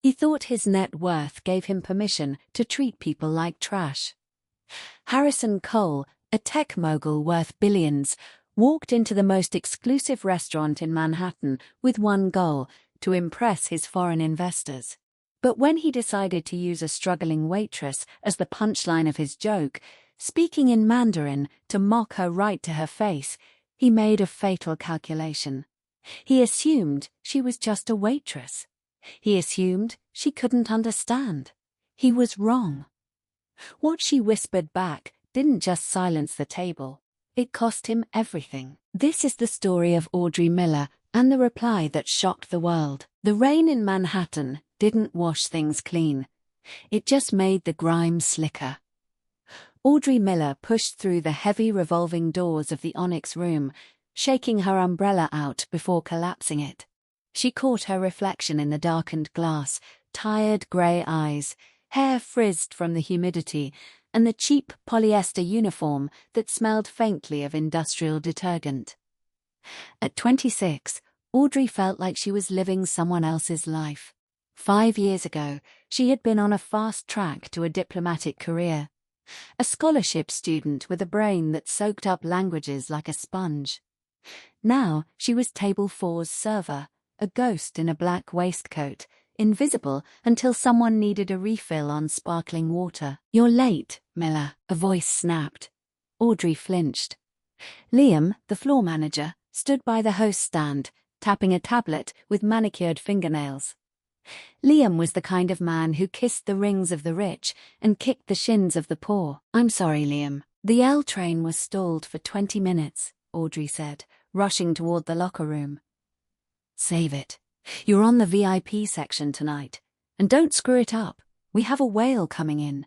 He thought his net worth gave him permission to treat people like trash. Harrison Cole, a tech mogul worth billions, walked into the most exclusive restaurant in Manhattan with one goal: to impress his foreign investors. But when he decided to use a struggling waitress as the punchline of his joke, speaking in Mandarin to mock her right to her face, he made a fatal calculation. He assumed she was just a waitress. He assumed she couldn't understand. He was wrong. What she whispered back didn't just silence the table. It cost him everything. This is the story of Audrey Miller and the reply that shocked the world. The rain in Manhattan didn't wash things clean. It just made the grime slicker. Audrey Miller pushed through the heavy revolving doors of the Onyx room, shaking her umbrella out before collapsing it. She caught her reflection in the darkened glass, tired grey eyes, hair frizzed from the humidity, and the cheap polyester uniform that smelled faintly of industrial detergent. At 26, Audrey felt like she was living someone else's life. 5 years ago, she had been on a fast track to a diplomatic career. A scholarship student with a brain that soaked up languages like a sponge. Now she was table 4's server, a ghost in a black waistcoat, invisible until someone needed a refill on sparkling water. "You're late, Miller," a voice snapped. Audrey flinched. Liam, the floor manager, stood by the host stand, tapping a tablet with manicured fingernails. Liam was the kind of man who kissed the rings of the rich and kicked the shins of the poor. "I'm sorry, Liam. The L train was stalled for 20 minutes, Audrey said, rushing toward the locker room. "Save it. You're on the VIP section tonight. And don't screw it up. We have a whale coming in."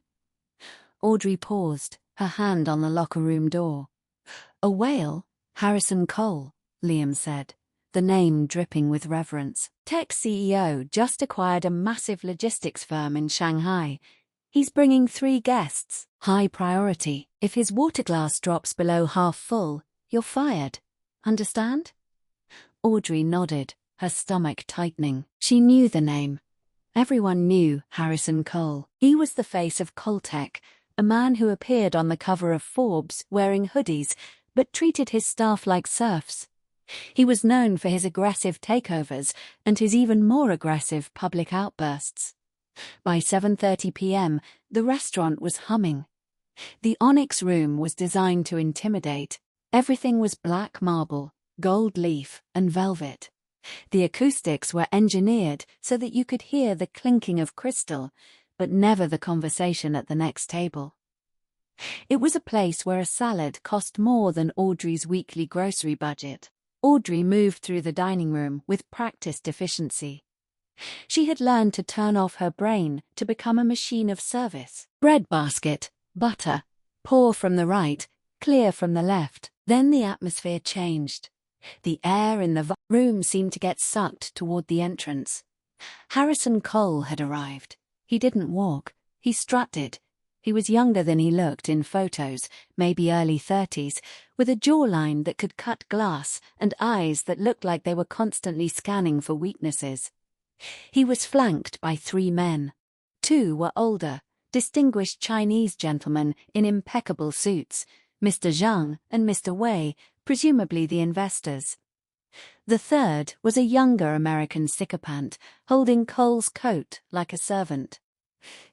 Audrey paused, her hand on the locker room door. "A whale? Harrison Cole," Liam said, the name dripping with reverence. Tech CEO just acquired a massive logistics firm in Shanghai. He's bringing 3 guests. High priority. If his water glass drops below half full, you're fired. Understand? Audrey nodded, her stomach tightening. She knew the name. Everyone knew Harrison Cole. He was the face of Coltech, a man who appeared on the cover of Forbes wearing hoodies, but treated his staff like serfs. He was known for his aggressive takeovers and his even more aggressive public outbursts. By 7:30 p.m., the restaurant was humming. The Onyx room was designed to intimidate. Everything was black marble, gold leaf, and velvet. The acoustics were engineered so that you could hear the clinking of crystal, but never the conversation at the next table. It was a place where a salad cost more than Audrey's weekly grocery budget. Audrey moved through the dining room with practiced efficiency. She had learned to turn off her brain to become a machine of service. Bread basket, butter, pour from the right, clear from the left. Then the atmosphere changed. The air in the room seemed to get sucked toward the entrance. Harrison Cole had arrived. He didn't walk. He strutted. He was younger than he looked in photos, maybe early 30s, with a jawline that could cut glass and eyes that looked like they were constantly scanning for weaknesses. He was flanked by 3 men. 2 were older, distinguished Chinese gentlemen in impeccable suits, Mr. Zhang and Mr. Wei, presumably the investors. The third was a younger American sycophant, holding Cole's coat like a servant.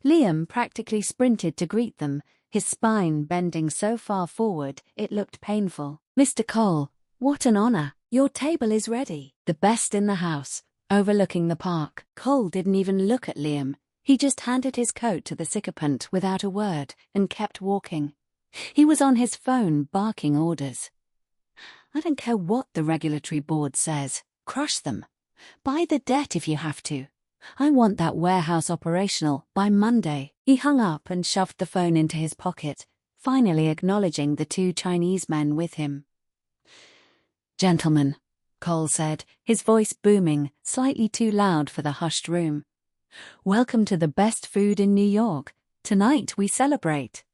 Liam practically sprinted to greet them, his spine bending so far forward it looked painful. "Mr. Cole, what an honor. Your table is ready." The best in the house, overlooking the park. Cole didn't even look at Liam. He just handed his coat to the sycophant without a word and kept walking. He was on his phone barking orders. "I don't care what the regulatory board says. Crush them. Buy the debt if you have to. I want that warehouse operational by Monday." He hung up and shoved the phone into his pocket, finally acknowledging the 2 Chinese men with him. "Gentlemen," Cole said, his voice booming, slightly too loud for the hushed room. "Welcome to the best food in New York. Tonight we celebrate."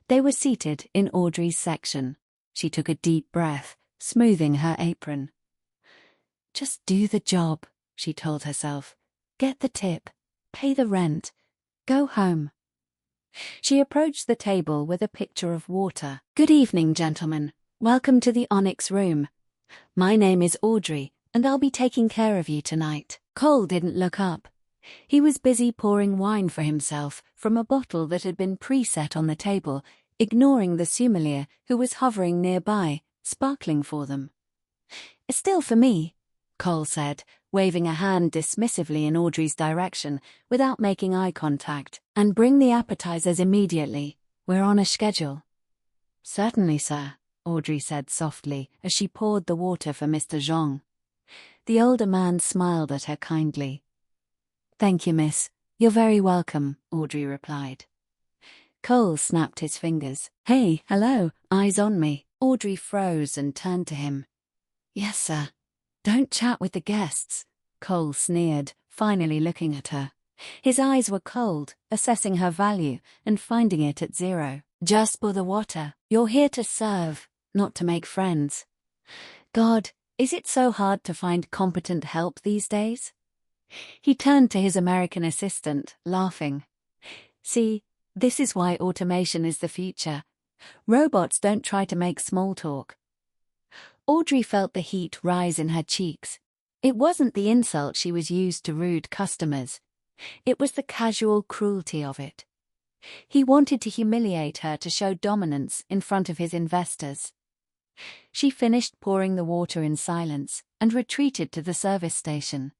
They were seated in Audrey's section. She took a deep breath, smoothing her apron. "Just do the job," she told herself. Get the tip. Pay the rent. Go home. She approached the table with a pitcher of water. Good evening, gentlemen. Welcome to the Onyx Room. My name is Audrey, and I'll be taking care of you tonight. Cole didn't look up. He was busy pouring wine for himself from a bottle that had been preset on the table, ignoring the sommelier who was hovering nearby, sparkling for them. Still for me, Cole said, waving a hand dismissively in Audrey's direction without making eye contact. And bring the appetizers immediately. We're on a schedule. Certainly, sir, Audrey said softly as she poured the water for Mr. Zhang. The older man smiled at her kindly. Thank you, miss. You're very welcome, Audrey replied. Cole snapped his fingers. Hey, hello, eyes on me. Audrey froze and turned to him. Yes, sir. Don't chat with the guests, Cole sneered, finally looking at her. His eyes were cold, assessing her value and finding it at 0. Just pour the water. You're here to serve, not to make friends. God, is it so hard to find competent help these days? He turned to his American assistant, laughing. See, this is why automation is the future. Robots don't try to make small talk. Audrey felt the heat rise in her cheeks. It wasn't the insult she was used to rude customers. It was the casual cruelty of it. He wanted to humiliate her to show dominance in front of his investors. She finished pouring the water in silence and retreated to the service station.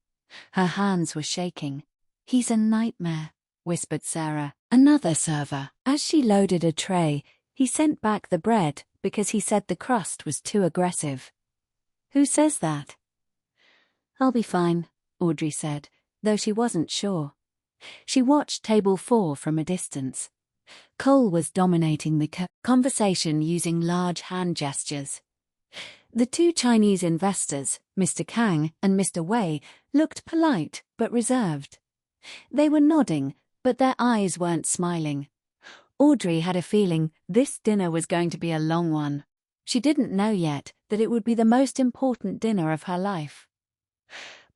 Her hands were shaking. He's a nightmare, whispered Sarah, another server. As she loaded a tray, he sent back the bread because he said the crust was too aggressive. Who says that? I'll be fine, Audrey said, though she wasn't sure. She watched table 4 from a distance. Cole was dominating the conversation using large hand gestures. The 2 Chinese investors, Mr. Kang and Mr. Wei, looked polite but reserved. They were nodding, but their eyes weren't smiling. Audrey had a feeling this dinner was going to be a long one. She didn't know yet that it would be the most important dinner of her life.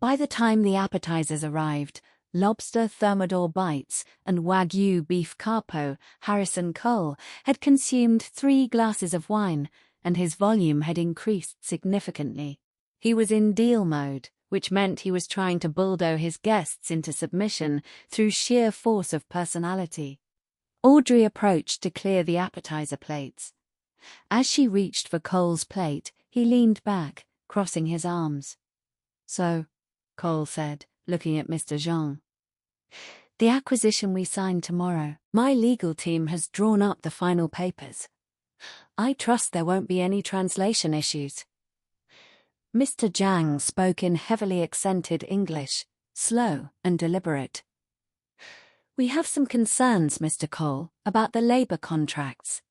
By the time the appetizers arrived, lobster thermidor bites and Wagyu beef carpo, Harrison Cole had consumed 3 glasses of wine, and his volume had increased significantly. He was in deal mode, which meant he was trying to bulldoze his guests into submission through sheer force of personality. Audrey approached to clear the appetizer plates. As she reached for Cole's plate, he leaned back, crossing his arms. So, Cole said, looking at Mr. Zhang. The acquisition we signed tomorrow. My legal team has drawn up the final papers. I trust there won't be any translation issues. Mr. Zhang spoke in heavily accented English, slow and deliberate. We have some concerns, Mr. Cole, about the labor contracts.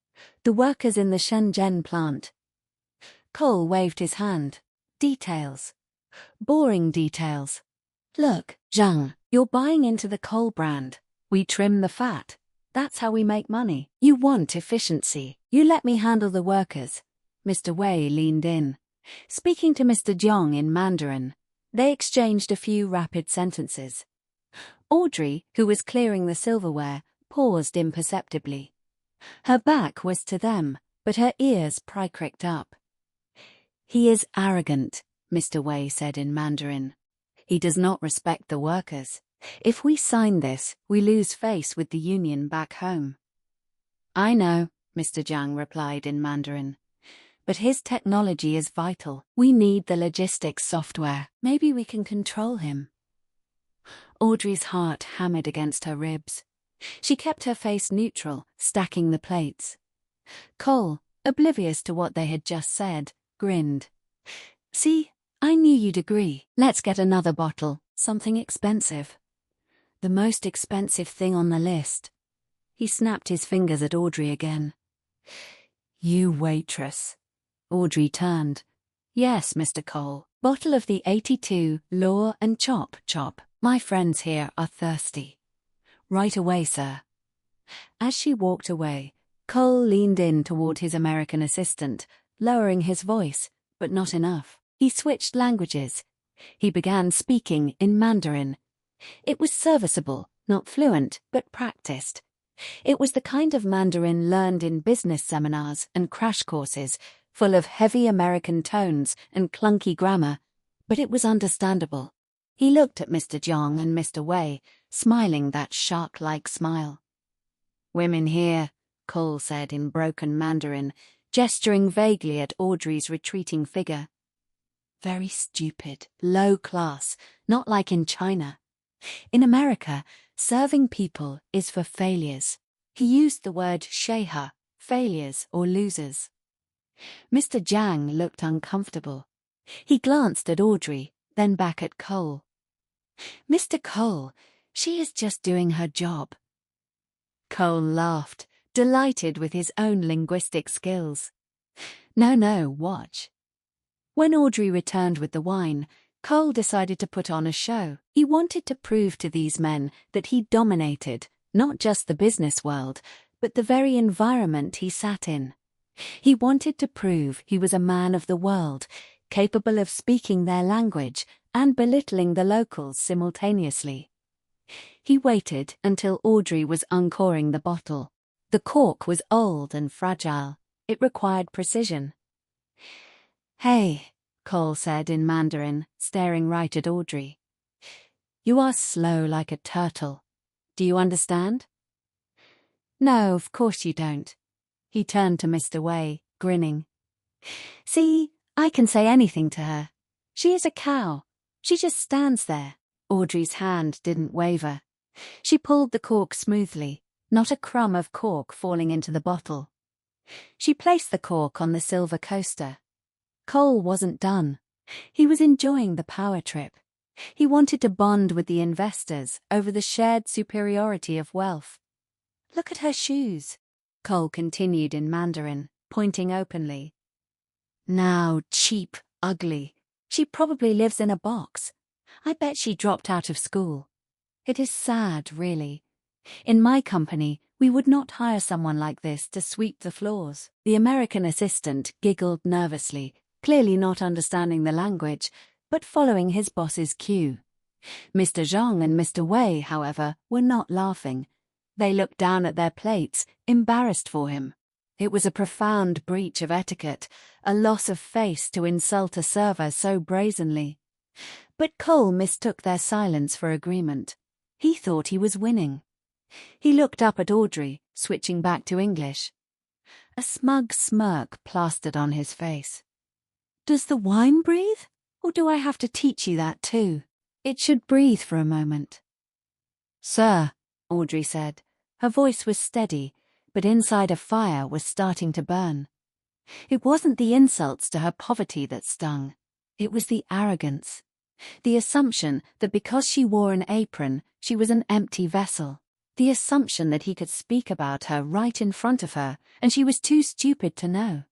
The workers in the Shenzhen plant. Cole waved his hand. Details. Boring details. Look, Zhang, you're buying into the Cole brand. We trim the fat. That's how we make money. You want efficiency. You let me handle the workers. Mr. Wei leaned in. Speaking to Mr. Jiang in Mandarin, they exchanged a few rapid sentences. Audrey, who was clearing the silverware, paused imperceptibly. Her back was to them, but her ears pricked up. He is arrogant, Mr. Wei said in Mandarin. He does not respect the workers. If we sign this, we lose face with the union back home. I know, Mr. Jiang replied in Mandarin. But his technology is vital. We need the logistics software. Maybe we can control him. Audrey's heart hammered against her ribs. She kept her face neutral, stacking the plates. Cole, oblivious to what they had just said, grinned. See, I knew you'd agree. Let's get another bottle, something expensive. The most expensive thing on the list. He snapped his fingers at Audrey again. You waitress. Audrey turned. Yes, Mr. Cole. Bottle of the 82, Law and Chop. My friends here are thirsty. Right away, sir. As she walked away, Cole leaned in toward his American assistant, lowering his voice, but not enough. He switched languages. He began speaking in Mandarin. It was serviceable, not fluent, but practiced. It was the kind of Mandarin learned in business seminars and crash courses, full of heavy American tones and clunky grammar, but it was understandable. He looked at Mr. Zhang and Mr. Wei, smiling that shark-like smile. "Women here," Cole said in broken Mandarin, gesturing vaguely at Audrey's retreating figure. "Very stupid, low class, not like in China. In America, serving people is for failures." He used the word sheha, failures or losers. Mr. Zhang looked uncomfortable. He glanced at Audrey, then back at Cole. "Mr. Cole, she is just doing her job." Cole laughed, delighted with his own linguistic skills. No, watch." When Audrey returned with the wine, Cole decided to put on a show. He wanted to prove to these men that he dominated, not just the business world, but the very environment he sat in. He wanted to prove he was a man of the world, capable of speaking their language and belittling the locals simultaneously. He waited until Audrey was uncoring the bottle. The cork was old and fragile. It required precision. "Hey," Cole said in Mandarin, staring right at Audrey. "You are slow like a turtle. Do you understand?" "No, of course you don't." He turned to Mr. Wei, grinning. "See, I can say anything to her. She is a cow. She just stands there." Audrey's hand didn't waver. She pulled the cork smoothly, not a crumb of cork falling into the bottle. She placed the cork on the silver coaster. Cole wasn't done. He was enjoying the power trip. He wanted to bond with the investors over the shared superiority of wealth. "Look at her shoes," Cole continued in Mandarin, pointing openly. "Now, cheap, ugly. She probably lives in a box. I bet she dropped out of school. It is sad, really. In my company, we would not hire someone like this to sweep the floors." The American assistant giggled nervously, clearly not understanding the language, but following his boss's cue. Mr. Zhang and Mr. Wei, however, were not laughing. They looked down at their plates, embarrassed for him. It was a profound breach of etiquette, a loss of face to insult a server so brazenly. But Cole mistook their silence for agreement. He thought he was winning. He looked up at Audrey, switching back to English. A smug smirk plastered on his face. "Does the wine breathe? Or do I have to teach you that too?" "It should breathe for a moment." "Sir," Audrey said. Her voice was steady, but inside a fire was starting to burn. It wasn't the insults to her poverty that stung. It was the arrogance. The assumption that because she wore an apron, she was an empty vessel. The assumption that he could speak about her right in front of her, and she was too stupid to know.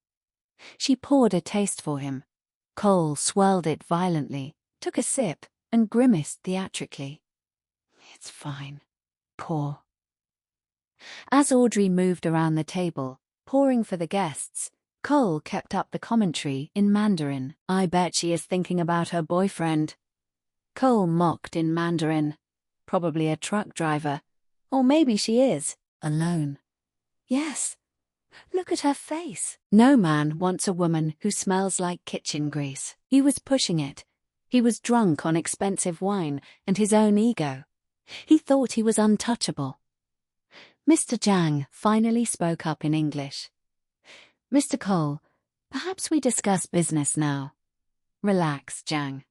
She poured a taste for him. Cole swirled it violently, took a sip, and grimaced theatrically. "It's fine. Pour." As Audrey moved around the table, pouring for the guests, Cole kept up the commentary in Mandarin. "I bet she is thinking about her boyfriend." Cole mocked in Mandarin. "Probably a truck driver. Or maybe she is, alone." "Yes. Look at her face." No man wants a woman who smells like kitchen grease. He was pushing it. He was drunk on expensive wine and his own ego. He thought he was untouchable. Mr. Zhang finally spoke up in English. "Mr. Cole, perhaps we discuss business now." "Relax, Zhang."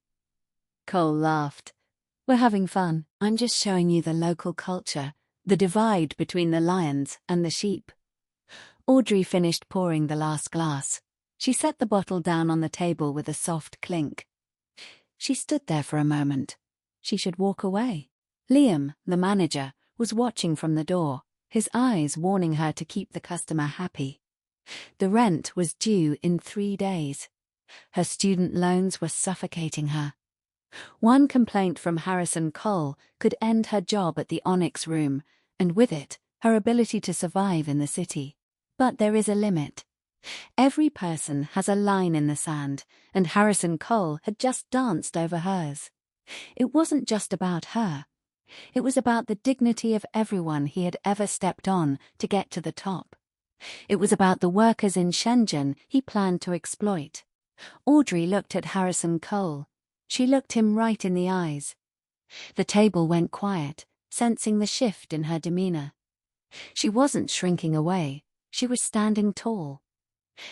Cole laughed. "We're having fun. I'm just showing you the local culture, the divide between the lions and the sheep." Audrey finished pouring the last glass. She set the bottle down on the table with a soft clink. She stood there for a moment. She should walk away. Liam, the manager, was watching from the door, his eyes warning her to keep the customer happy. The rent was due in 3 days. Her student loans were suffocating her. One complaint from Harrison Cole could end her job at the Onyx Room, and with it, her ability to survive in the city. But there is a limit. Every person has a line in the sand, and Harrison Cole had just danced over hers. It wasn't just about her. It was about the dignity of everyone he had ever stepped on to get to the top. It was about the workers in Shenzhen he planned to exploit. Audrey looked at Harrison Cole. She looked him right in the eyes. The table went quiet, sensing the shift in her demeanor. She wasn't shrinking away. She was standing tall.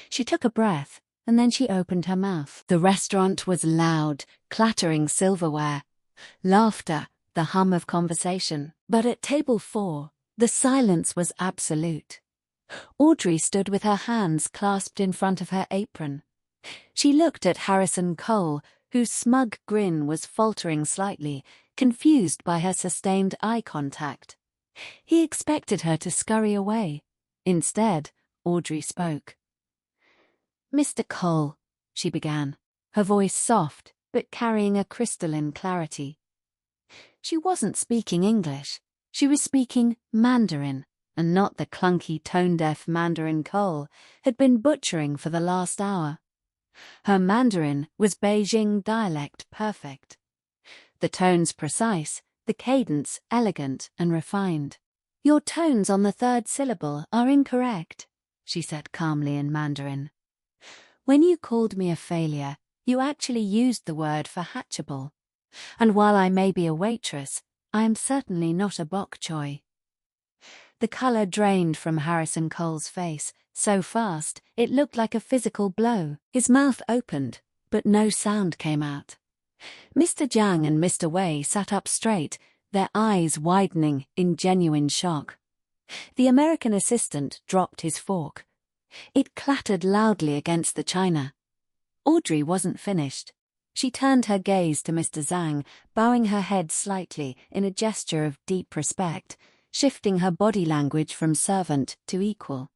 She took a breath, and then she opened her mouth. The restaurant was loud, clattering silverware, laughter, the hum of conversation. But at table 4, the silence was absolute. Audrey stood with her hands clasped in front of her apron. She looked at Harrison Cole, whose smug grin was faltering slightly, confused by her sustained eye contact. He expected her to scurry away. Instead, Audrey spoke. "Mr. Cole," she began, her voice soft but carrying a crystalline clarity. She wasn't speaking English. She was speaking Mandarin, and not the clunky, tone-deaf Mandarin Cole had been butchering for the last hour. Her Mandarin was Beijing dialect perfect. The tones precise, the cadence elegant and refined. "Your tones on the third syllable are incorrect," she said calmly in Mandarin. "When you called me a failure, you actually used the word for hatchable. And while I may be a waitress, I am certainly not a bok choy." The color drained from Harrison Cole's face so fast it looked like a physical blow. His mouth opened, but no sound came out. Mr. Jiang and Mr. Wei sat up straight, their eyes widening in genuine shock. The American assistant dropped his fork. It clattered loudly against the china. Audrey wasn't finished. She turned her gaze to Mr. Zhang, bowing her head slightly in a gesture of deep respect, shifting her body language from servant to equal.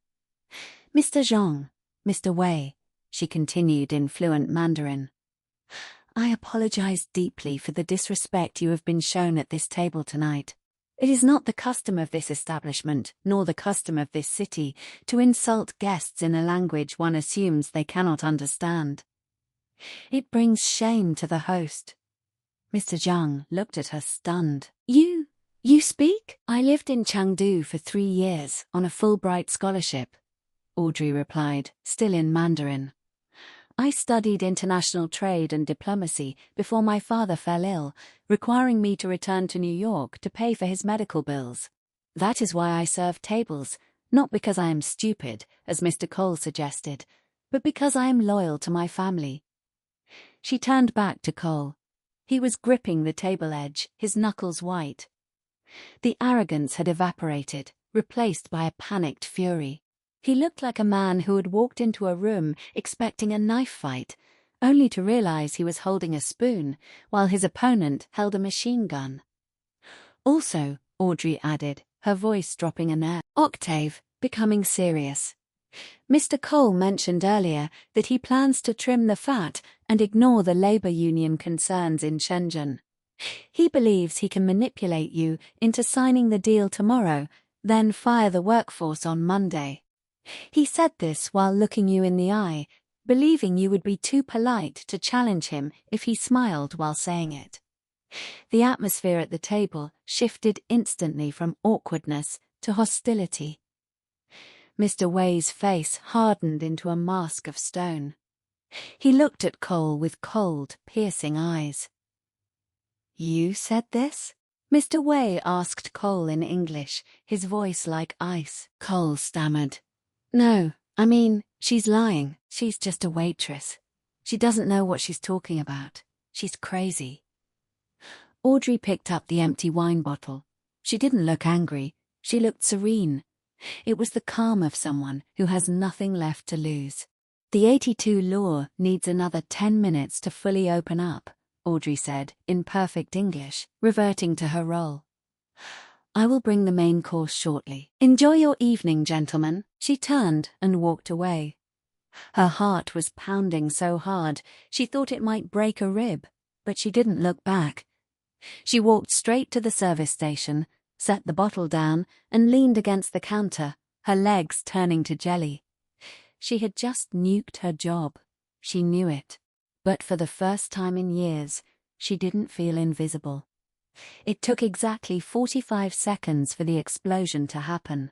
"Mr. Zhang, Mr. Wei," she continued in fluent Mandarin, "I apologize deeply for the disrespect you have been shown at this table tonight. It is not the custom of this establishment, nor the custom of this city, to insult guests in a language one assumes they cannot understand. It brings shame to the host." Mr. Jiang looked at her stunned. You speak? "I lived in Chengdu for 3 years on a Fulbright scholarship," Audrey replied, still in Mandarin. "I studied international trade and diplomacy before my father fell ill, requiring me to return to New York to pay for his medical bills. That is why I serve tables, not because I am stupid, as Mr. Cole suggested, but because I am loyal to my family." She turned back to Cole. He was gripping the table edge, his knuckles white. The arrogance had evaporated, replaced by a panicked fury. He looked like a man who had walked into a room expecting a knife fight, only to realize he was holding a spoon, while his opponent held a machine gun. "Also," Audrey added, her voice dropping an octave, becoming serious, "Mr. Cole mentioned earlier that he plans to trim the fat and ignore the labor union concerns in Shenzhen. He believes he can manipulate you into signing the deal tomorrow, then fire the workforce on Monday. He said this while looking you in the eye, believing you would be too polite to challenge him if he smiled while saying it." The atmosphere at the table shifted instantly from awkwardness to hostility. Mr. Wei's face hardened into a mask of stone. He looked at Cole with cold, piercing eyes. "You said this?" Mr. Wei asked Cole in English, his voice like ice. Cole stammered. "No, I mean, she's lying. She's just a waitress. She doesn't know what she's talking about. She's crazy." Audrey picked up the empty wine bottle. She didn't look angry. She looked serene. It was the calm of someone who has nothing left to lose. "The 82 law needs another 10 minutes to fully open up," Audrey said, in perfect English, reverting to her role. "I will bring the main course shortly. Enjoy your evening, gentlemen." She turned and walked away. Her heart was pounding so hard she thought it might break a rib, but she didn't look back. She walked straight to the service station, set the bottle down, and leaned against the counter, her legs turning to jelly. She had just nuked her job. She knew it. But for the first time in years, she didn't feel invisible. It took exactly 45 seconds for the explosion to happen.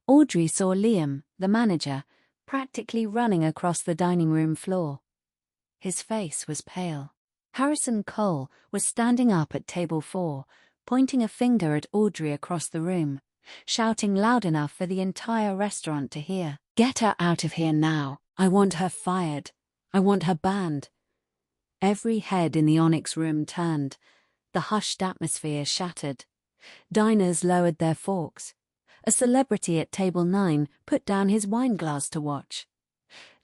Audrey saw Liam, the manager, practically running across the dining room floor. His face was pale. Harrison Cole was standing up at table 4, pointing a finger at Audrey across the room, shouting loud enough for the entire restaurant to hear. "Get her out of here now. I want her fired. I want her banned." Every head in the Onyx room turned. The hushed atmosphere shattered. Diners lowered their forks. A celebrity at table 9 put down his wine glass to watch.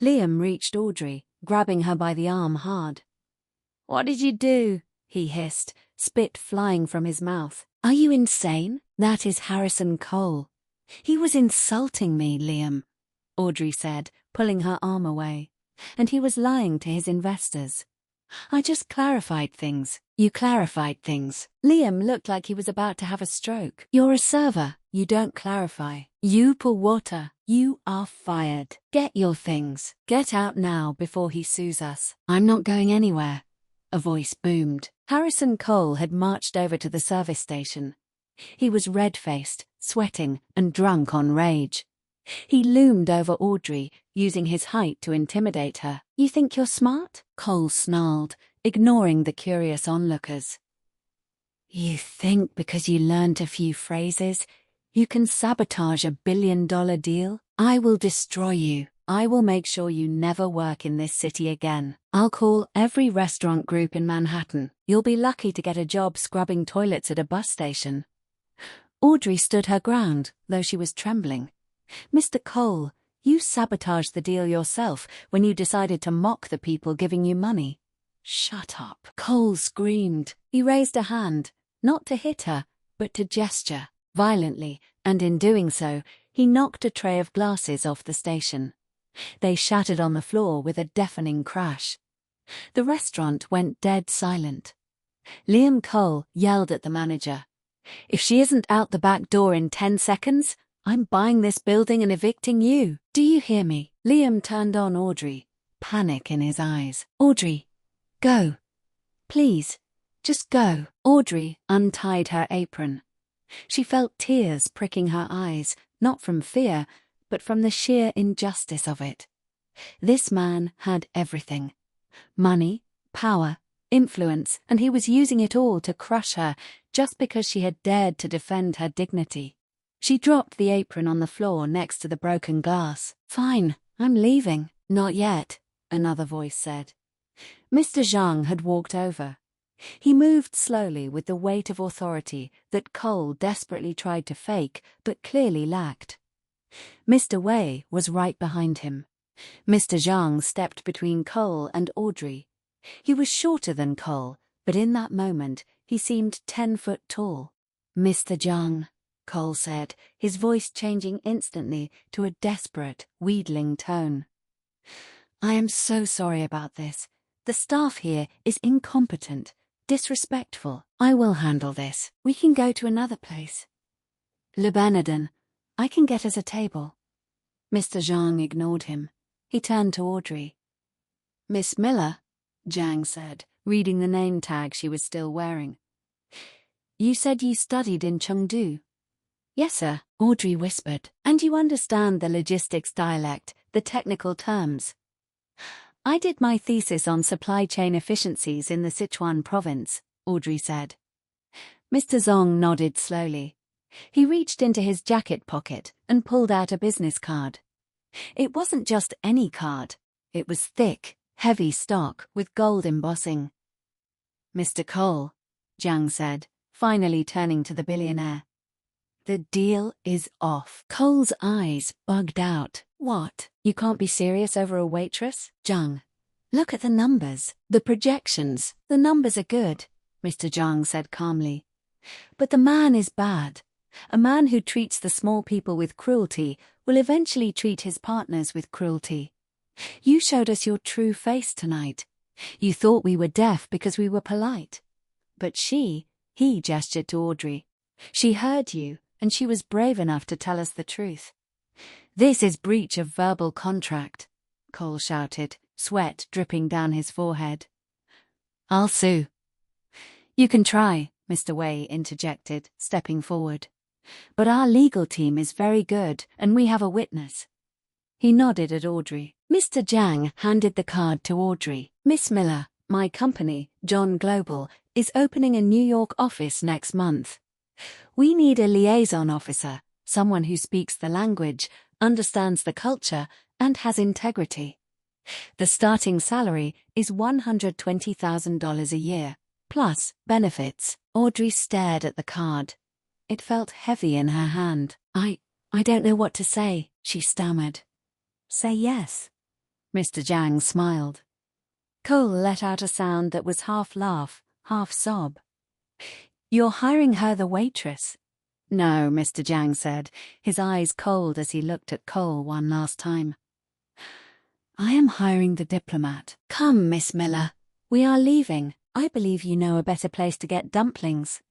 Liam reached Audrey, grabbing her by the arm hard. "What did you do?" he hissed, spit flying from his mouth. "Are you insane? That is Harrison Cole." "He was insulting me, Liam," Audrey said, pulling her arm away. "And he was lying to his investors. I just clarified things." "You clarified things." Liam looked like he was about to have a stroke. "You're a server. You don't clarify. You pour water. You are fired. Get your things. Get out now before he sues us." "I'm not going anywhere," a voice boomed. Harrison Cole had marched over to the service station. He was red-faced, sweating, and drunk on rage. He loomed over Audrey, using his height to intimidate her. "You think you're smart?" Cole snarled, ignoring the curious onlookers. "You think because you learned a few phrases, you can sabotage a billion-dollar deal? I will destroy you. I will make sure you never work in this city again. I'll call every restaurant group in Manhattan. You'll be lucky to get a job scrubbing toilets at a bus station." Audrey stood her ground, though she was trembling. "Mr. Cole, you sabotaged the deal yourself when you decided to mock the people giving you money." "Shut up," Cole screamed. He raised a hand, not to hit her, but to gesture violently, and in doing so, he knocked a tray of glasses off the station. They shattered on the floor with a deafening crash. The restaurant went dead silent. Liam Cole yelled at the manager, "If she isn't out the back door in 10 seconds, I'm buying this building and evicting you. Do you hear me?" Liam turned on Audrey, panic in his eyes. "Audrey, go. Please, just go." Audrey untied her apron. She felt tears pricking her eyes, not from fear, but from the sheer injustice of it. This man had everything: money, power, influence, and he was using it all to crush her just because she had dared to defend her dignity. She dropped the apron on the floor next to the broken glass. "Fine, I'm leaving." "Not yet," another voice said. Mr. Zhang had walked over. He moved slowly with the weight of authority that Cole desperately tried to fake but clearly lacked. Mr. Wei was right behind him. Mr. Zhang stepped between Cole and Audrey. He was shorter than Cole, but in that moment he seemed 10 foot tall. "Mr. Zhang," Cole said, his voice changing instantly to a desperate, wheedling tone. "I am so sorry about this. The staff here is incompetent, disrespectful. I will handle this. We can go to another place. Le Bernardin, I can get us a table." Mr. Zhang ignored him. He turned to Audrey. "Miss Miller," Zhang said, reading the name tag she was still wearing. "You said you studied in Chengdu." "Yes, sir," Audrey whispered. "And you understand the logistics dialect, the technical terms." "I did my thesis on supply chain efficiencies in the Sichuan province," Audrey said. Mr. Zhang nodded slowly. He reached into his jacket pocket and pulled out a business card. It wasn't just any card. It was thick, heavy stock with gold embossing. "Mr. Cole," Zhang said, finally turning to the billionaire. "The deal is off." Cole's eyes bugged out. "What? You can't be serious over a waitress?" "Zhang, look at the numbers. The projections. The numbers are good," Mr. Zhang said calmly. "But the man is bad. A man who treats the small people with cruelty will eventually treat his partners with cruelty. You showed us your true face tonight. You thought we were deaf because we were polite. But he gestured to Audrey. She heard you, and she was brave enough to tell us the truth." "This is breach of verbal contract," Cole shouted, sweat dripping down his forehead. "I'll sue." "You can try," Mr. Wei interjected, stepping forward. "But our legal team is very good, and we have a witness." He nodded at Audrey. Mr. Jiang handed the card to Audrey. "Miss Miller, my company, John Global, is opening a New York office next month. We need a liaison officer, someone who speaks the language, understands the culture, and has integrity. The starting salary is $120,000 a year, plus benefits." Audrey stared at the card. It felt heavy in her hand. I don't know what to say," she stammered. "Say yes." Mr. Jiang smiled. Cole let out a sound that was half laugh, half sob. "You're hiring her the waitress?" "No," Mr. Jiang said, his eyes cold as he looked at Cole one last time. "I am hiring the diplomat." "Come, Miss Miller. We are leaving. I believe you know a better place to get dumplings."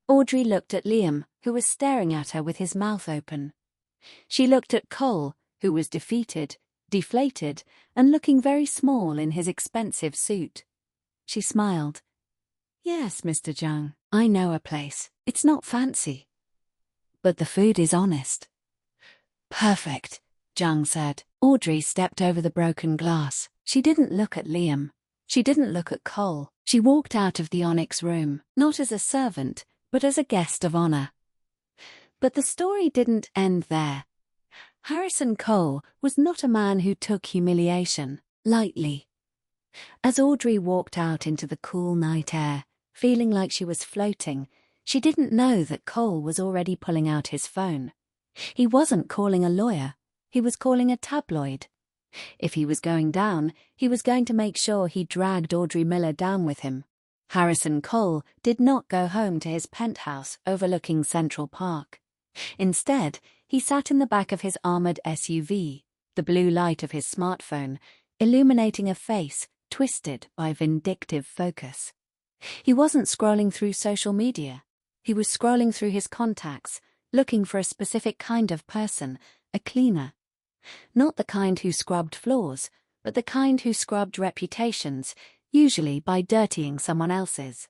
Audrey looked at Liam, who was staring at her with his mouth open. She looked at Cole, who was defeated, deflated, and looking very small in his expensive suit. She smiled. "Yes, Mr. Jiang, I know a place. It's not fancy, but the food is honest." "Perfect," Jiang said. Audrey stepped over the broken glass. She didn't look at Liam. She didn't look at Cole. She walked out of the onyx room, not as a servant, but as a guest of honor. But the story didn't end there. Harrison Cole was not a man who took humiliation lightly. As Audrey walked out into the cool night air, feeling like she was floating, she didn't know that Cole was already pulling out his phone. He wasn't calling a lawyer. He was calling a tabloid. If he was going down, he was going to make sure he dragged Audrey Miller down with him. Harrison Cole did not go home to his penthouse overlooking Central Park. Instead, he sat in the back of his armored SUV, the blue light of his smartphone illuminating a face twisted by vindictive focus. He wasn't scrolling through social media. He was scrolling through his contacts, looking for a specific kind of person, a cleaner. Not the kind who scrubbed floors, but the kind who scrubbed reputations, usually by dirtying someone else's.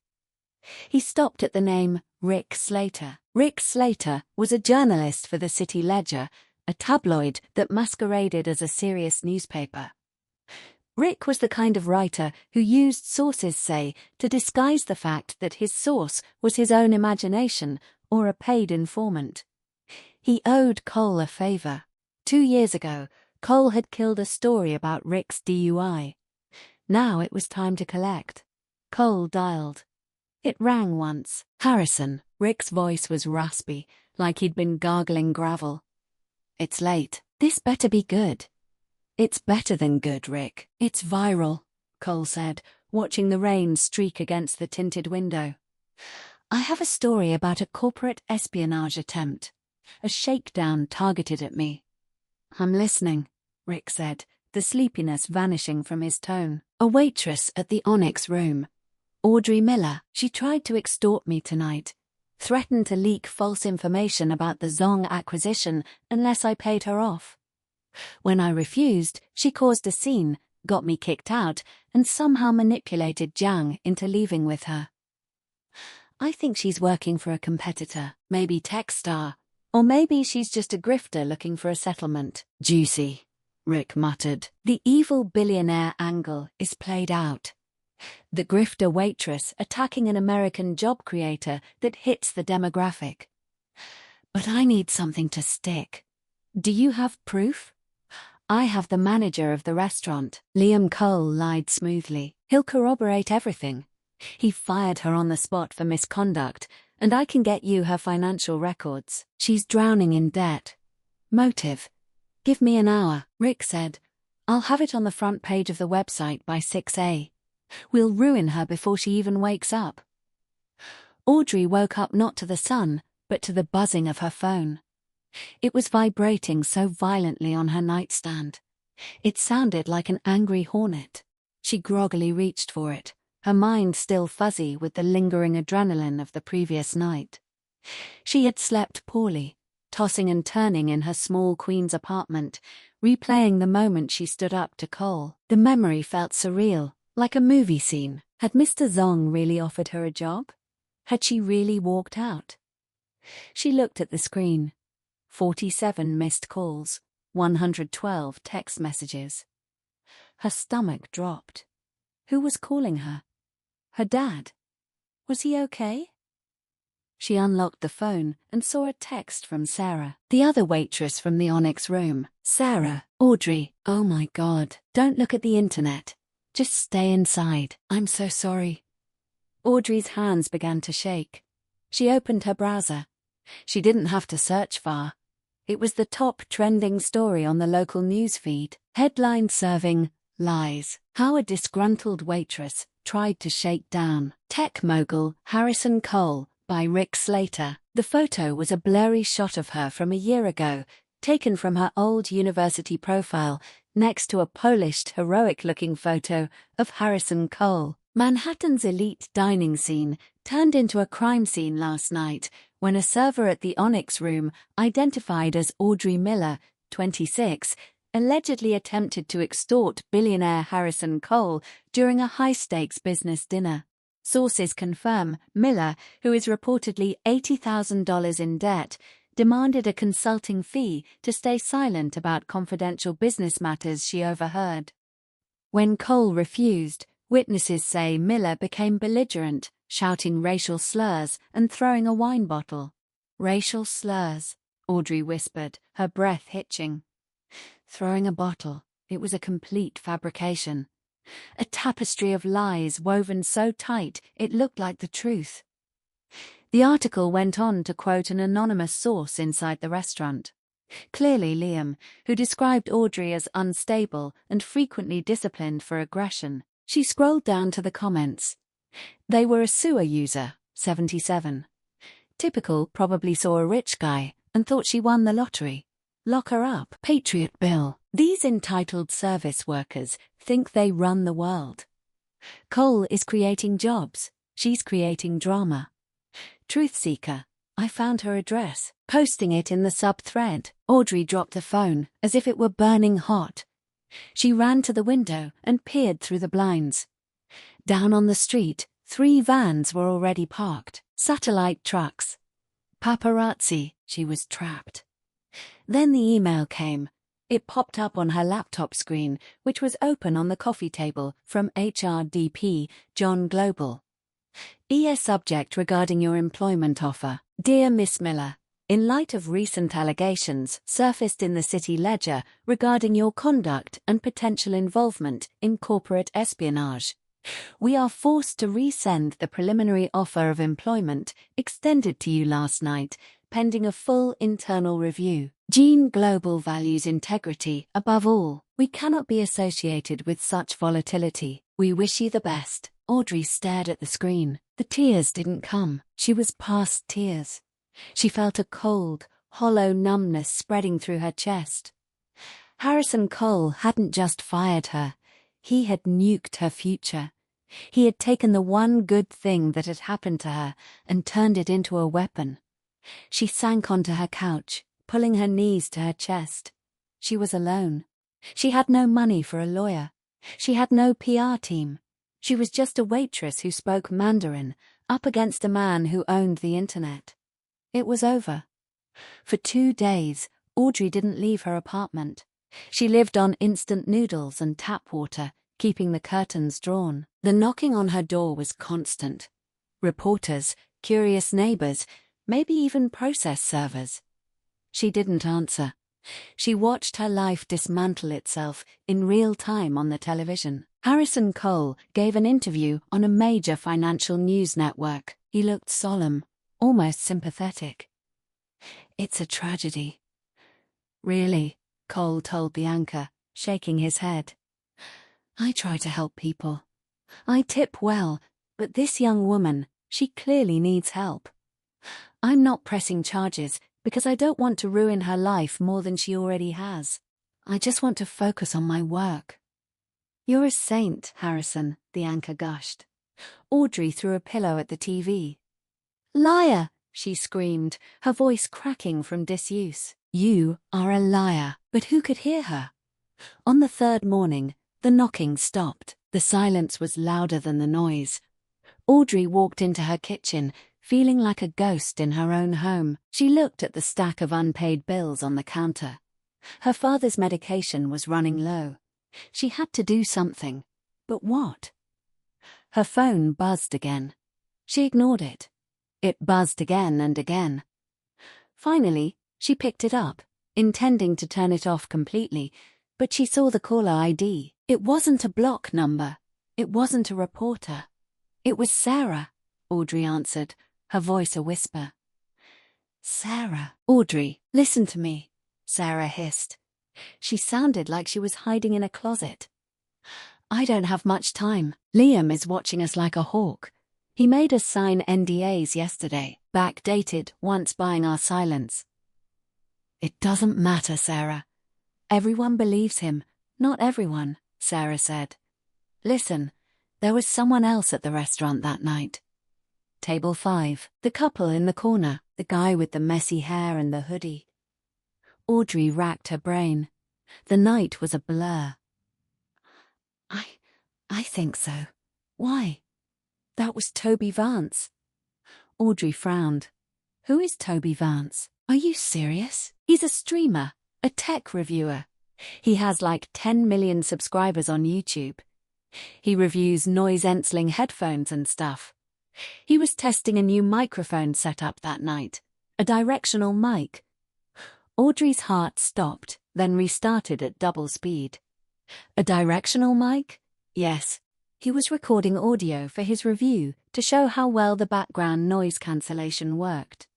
He stopped at the name Rick Slater. Rick Slater was a journalist for the City Ledger, a tabloid that masqueraded as a serious newspaper. Rick was the kind of writer who used sources, say, to disguise the fact that his source was his own imagination or a paid informant. He owed Cole a favor. 2 years ago, Cole had killed a story about Rick's DUI. Now it was time to collect. Cole dialed. It rang once. "Harrison." Rick's voice was raspy, like he'd been gargling gravel. "It's late. This better be good." "It's better than good, Rick. It's viral," Cole said, watching the rain streak against the tinted window. "I have a story about a corporate espionage attempt. A shakedown targeted at me." "I'm listening," Rick said, the sleepiness vanishing from his tone. "A waitress at the Onyx Room. Audrey Miller. She tried to extort me tonight. Threatened to leak false information about the Zong acquisition unless I paid her off. When I refused, she caused a scene, got me kicked out, and somehow manipulated Jiang into leaving with her. I think she's working for a competitor, maybe Techstar, or maybe she's just a grifter looking for a settlement." "Juicy," Rick muttered. The evil billionaire angle is played out. The grifter waitress attacking an American job creator that hits the demographic. "But I need something to stick. Do you have proof?" "I have the manager of the restaurant." Liam Cole lied smoothly. "He'll corroborate everything. He fired her on the spot for misconduct, and I can get you her financial records. She's drowning in debt. Motive? Give me an hour," Rick said. "I'll have it on the front page of the website by 6 a. We'll ruin her before she even wakes up." Audrey woke up not to the sun, but to the buzzing of her phone. It was vibrating so violently on her nightstand. It sounded like an angry hornet. She groggily reached for it, her mind still fuzzy with the lingering adrenaline of the previous night. She had slept poorly, tossing and turning in her small Queen's apartment, replaying the moment she stood up to Cole. The memory felt surreal, like a movie scene. Had Mr. Zong really offered her a job? Had she really walked out? She looked at the screen. 47 missed calls, 112 text messages. Her stomach dropped. Who was calling her? Her dad. Was he okay? She unlocked the phone and saw a text from Sarah, the other waitress from the Onyx room. Sarah, Audrey, oh my God, don't look at the internet. Just stay inside. I'm so sorry. Audrey's hands began to shake. She opened her browser. She didn't have to search far. It was the top trending story on the local news feed. Headline serving, lies. How a disgruntled waitress tried to shake down tech mogul Harrison Cole by Rick Slater. The photo was a blurry shot of her from a year ago, taken from her old university profile, next to a polished, heroic-looking photo of Harrison Cole. Manhattan's elite dining scene turned into a crime scene last night when a server at the Onyx room, identified as Audrey Miller, 26, allegedly attempted to extort billionaire Harrison Cole during a high-stakes business dinner. Sources confirm Miller, who is reportedly $80,000 in debt, demanded a consulting fee to stay silent about confidential business matters she overheard. When Cole refused, witnesses say Miller became belligerent, shouting racial slurs and throwing a wine bottle. Racial slurs, Audrey whispered, her breath hitching. Throwing a bottle, it was a complete fabrication. A tapestry of lies woven so tight it looked like the truth. The article went on to quote an anonymous source inside the restaurant. Clearly Liam, who described Audrey as unstable and frequently disciplined for aggression. She scrolled down to the comments. They were a sewer user, 77. Typical probably saw a rich guy and thought she won the lottery. Lock her up. Patriot Bill. These entitled service workers think they run the world. Cole is creating jobs. She's creating drama. Truth seeker. I found her address. Posting it in the sub-thread. Audrey dropped the phone as if it were burning hot. She ran to the window and peered through the blinds. Down on the street, 3 vans were already parked. Satellite trucks. Paparazzi. She was trapped. Then the email came. It popped up on her laptop screen, which was open on the coffee table, from HRDP, John Global. ES subject regarding your employment offer. Dear Miss Miller, in light of recent allegations surfaced in the City Ledger regarding your conduct and potential involvement in corporate espionage, we are forced to resend the preliminary offer of employment extended to you last night, pending a full internal review. Gene Global values integrity above all. We cannot be associated with such volatility. We wish you the best. Audrey stared at the screen. The tears didn't come. She was past tears. She felt a cold, hollow numbness spreading through her chest. Harrison Cole hadn't just fired her. He had nuked her future. He had taken the one good thing that had happened to her and turned it into a weapon. She sank onto her couch, pulling her knees to her chest. She was alone. She had no money for a lawyer. She had no PR team. She was just a waitress who spoke Mandarin, up against a man who owned the internet. It was over. For 2 days, Audrey didn't leave her apartment. She lived on instant noodles and tap water, keeping the curtains drawn. The knocking on her door was constant. Reporters, curious neighbors, maybe even process servers. She didn't answer. She watched her life dismantle itself in real time on the television. Harrison Cole gave an interview on a major financial news network. He looked solemn, almost sympathetic. It's a tragedy. Really, Cole told the anchor, shaking his head. I try to help people. I tip well, but this young woman, she clearly needs help. I'm not pressing charges because I don't want to ruin her life more than she already has. I just want to focus on my work. You're a saint, Harrison, the anchor gushed. Audrey threw a pillow at the TV. Liar, she screamed, her voice cracking from disuse. You are a liar. But who could hear her? On the 3rd morning, the knocking stopped. The silence was louder than the noise. Audrey walked into her kitchen, feeling like a ghost in her own home. She looked at the stack of unpaid bills on the counter. Her father's medication was running low. She had to do something. But what? Her phone buzzed again. She ignored it. It buzzed again and again. Finally, she picked it up, intending to turn it off completely, but she saw the caller ID. It wasn't a block number. It wasn't a reporter. It was Sarah, Audrey answered, her voice a whisper. Sarah. Audrey, listen to me, Sarah hissed. She sounded like she was hiding in a closet. I don't have much time. Liam is watching us like a hawk. He made us sign NDAs yesterday, backdated, once buying our silence. It doesn't matter, Sarah. Everyone believes him. Not everyone, Sarah said. Listen, there was someone else at the restaurant that night. Table 5, the couple in the corner, the guy with the messy hair and the hoodie. Audrey racked her brain. The night was a blur. I think so. Why? That was Toby Vance. Audrey frowned. Who is Toby Vance? Are you serious? He's a streamer, a tech reviewer. He has like 10 million subscribers on YouTube. He reviews noise-cancelling headphones and stuff. He was testing a new microphone setup that night, a directional mic. Audrey's heart stopped, then restarted at double speed. A directional mic? Yes. He was recording audio for his review to show how well the background noise cancellation worked.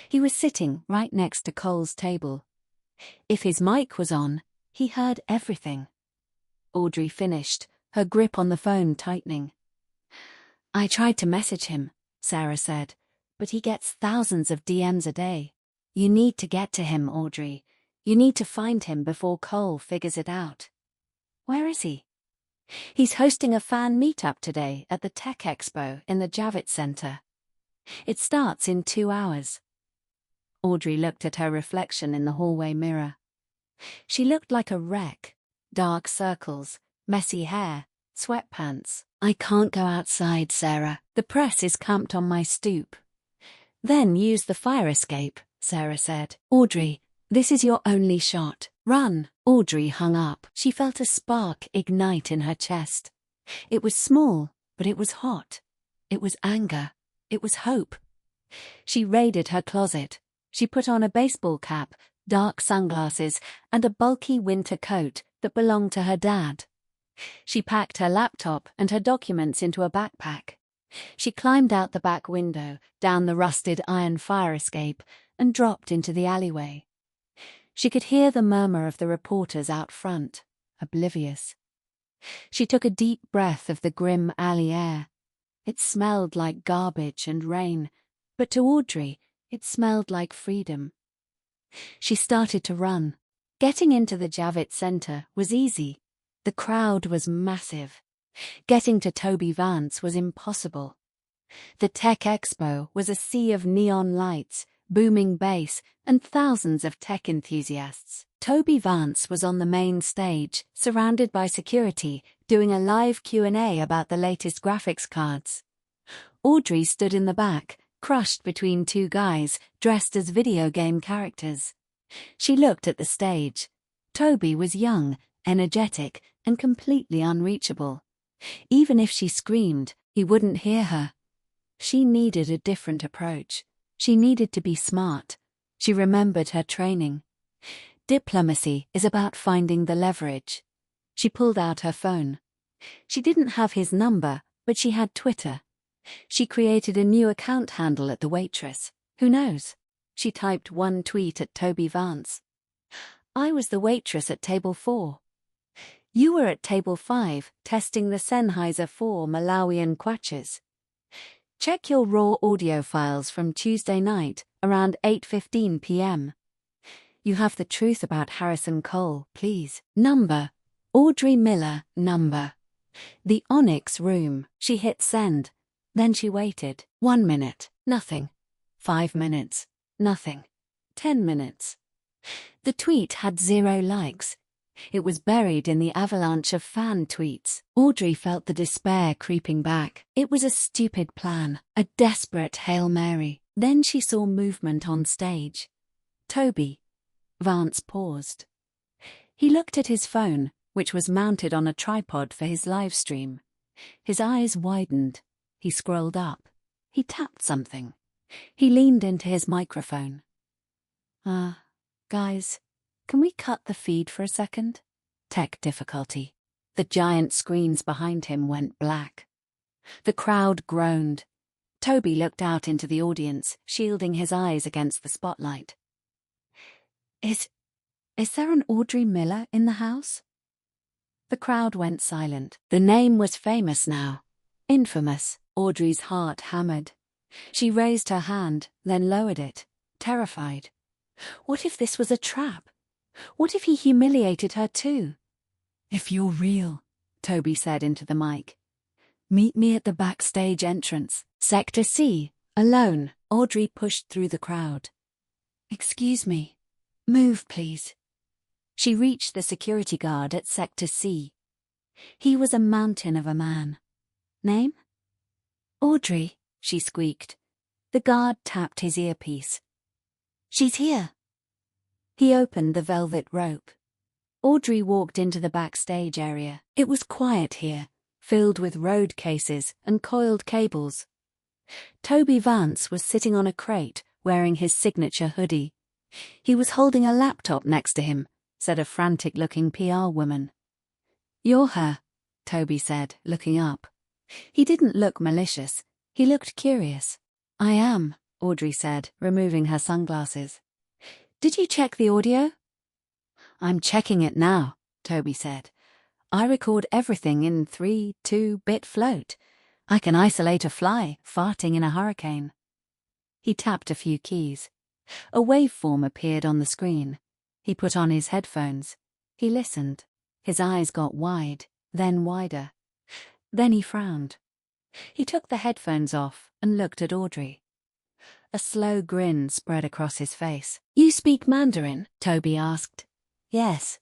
He was sitting right next to Cole's table. If his mic was on, he heard everything. Audrey finished, her grip on the phone tightening. I tried to message him, Sarah said, but he gets thousands of DMs a day. You need to get to him, Audrey. You need to find him before Cole figures it out. Where is he? He's hosting a fan meetup today at the Tech Expo in the Javits Center. It starts in 2 hours. Audrey looked at her reflection in the hallway mirror. She looked like a wreck. Dark circles, messy hair, sweatpants. I can't go outside, Sarah. The press is camped on my stoop. Then use the fire escape, Sarah said. Audrey, this is your only shot. Run. Audrey hung up. She felt a spark ignite in her chest. It was small, but it was hot. It was anger. It was hope. She raided her closet. She put on a baseball cap, dark sunglasses, and a bulky winter coat that belonged to her dad. She packed her laptop and her documents into a backpack. She climbed out the back window, down the rusted iron fire escape, and dropped into the alleyway. She could hear the murmur of the reporters out front, oblivious. She took a deep breath of the grim alley air. It smelled like garbage and rain, but to Audrey, it smelled like freedom. She started to run. Getting into the Javits Center was easy. The crowd was massive. Getting to Toby Vance was impossible. The Tech Expo was a sea of neon lights, booming bass, and thousands of tech enthusiasts. Toby Vance was on the main stage, surrounded by security, doing a live Q&A about the latest graphics cards. Audrey stood in the back, crushed between two guys dressed as video game characters. She looked at the stage. Toby was young, energetic, and completely unreachable. Even if she screamed, he wouldn't hear her. She needed a different approach. She needed to be smart. She remembered her training. Diplomacy is about finding the leverage. She pulled out her phone. She didn't have his number, but she had Twitter. She created a new account handle at the waitress. Who knows? She typed one tweet at Toby Vance. I was the waitress at table 4. You were at table 5, testing the Sennheiser 4 Malawian kwachas. Check your raw audio files from Tuesday night, around 8:15 p.m. You have the truth about Harrison Cole, please. Number. Audrey Miller, number. The Onyx Room. She hit send. Then she waited. 1 minute. Nothing. 5 minutes. Nothing. 10 minutes. The tweet had 0 likes. It was buried in the avalanche of fan tweets. Audrey felt the despair creeping back. It was a stupid plan, a desperate Hail Mary. Then she saw movement on stage. Toby. Vance paused. He looked at his phone, which was mounted on a tripod for his live stream. His eyes widened. He scrolled up. He tapped something. He leaned into his microphone. Guys, can we cut the feed for a second? Tech difficulty. The giant screens behind him went black. The crowd groaned. Toby looked out into the audience, shielding his eyes against the spotlight. Is there an Audrey Miller in the house? The crowd went silent. The name was famous now. Infamous. Audrey's heart hammered. She raised her hand, then lowered it, terrified. What if this was a trap? What if he humiliated her too? If you're real, Toby said into the mic, meet me at the backstage entrance, Sector C, alone. Audrey pushed through the crowd. Excuse me. Move, please. She reached the security guard at Sector C. He was a mountain of a man. Name? Audrey, she squeaked. The guard tapped his earpiece. She's here. He opened the velvet rope. Audrey walked into the backstage area. It was quiet here, filled with road cases and coiled cables. Toby Vance was sitting on a crate, wearing his signature hoodie. He was holding a laptop next to him, said a frantic-looking PR woman. You're her, Toby said, looking up. He didn't look malicious. He looked curious. I am, Audrey said, removing her sunglasses. Did you check the audio? I'm checking it now, Toby said. I record everything in 3-2-bit float. I can isolate a fly farting in a hurricane. He tapped a few keys. A waveform appeared on the screen. He put on his headphones. He listened. His eyes got wide, then wider. Then he frowned. He took the headphones off and looked at Audrey. A slow grin spread across his face. You speak Mandarin? Toby asked. Yes.